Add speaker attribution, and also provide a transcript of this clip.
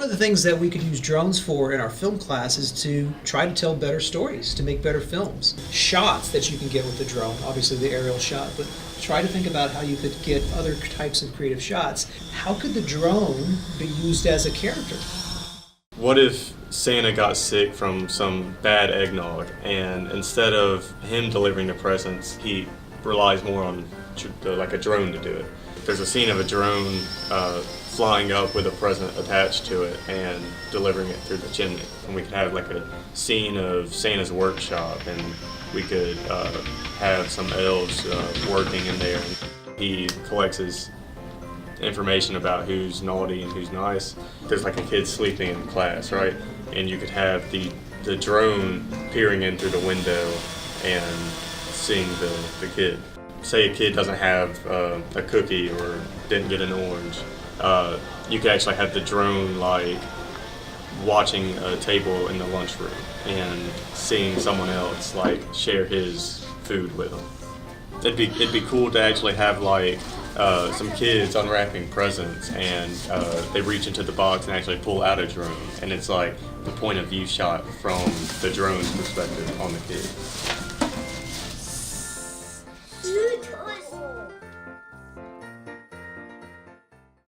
Speaker 1: One of the things that we could use drones for in our film class is to try to tell better stories, to make better films. Shots that you can get with the drone, obviously the aerial shot, but try to think about how you could get other types of creative shots. How could the drone be used as a character?
Speaker 2: What if Santa got sick from some bad eggnog, and instead of him delivering the presents, he relies more on like a drone to do it? There's a scene of a drone flying up with a present attached to it and delivering it through the chimney. And we could have like a scene of Santa's workshop, and we could have some elves working in there. He collects his information about who's naughty and who's nice. There's like a kid sleeping in class, right? And you could have the drone peering in through the window and seeing the kid. Say a kid doesn't have a cookie or didn't get an orange. You could actually have the drone like watching a table in the lunchroom and seeing someone else like share his food with them. It'd be cool to actually have like some kids unwrapping presents, and they reach into the box and actually pull out a drone, and it's like the point of view shot from the drone's perspective on the kid.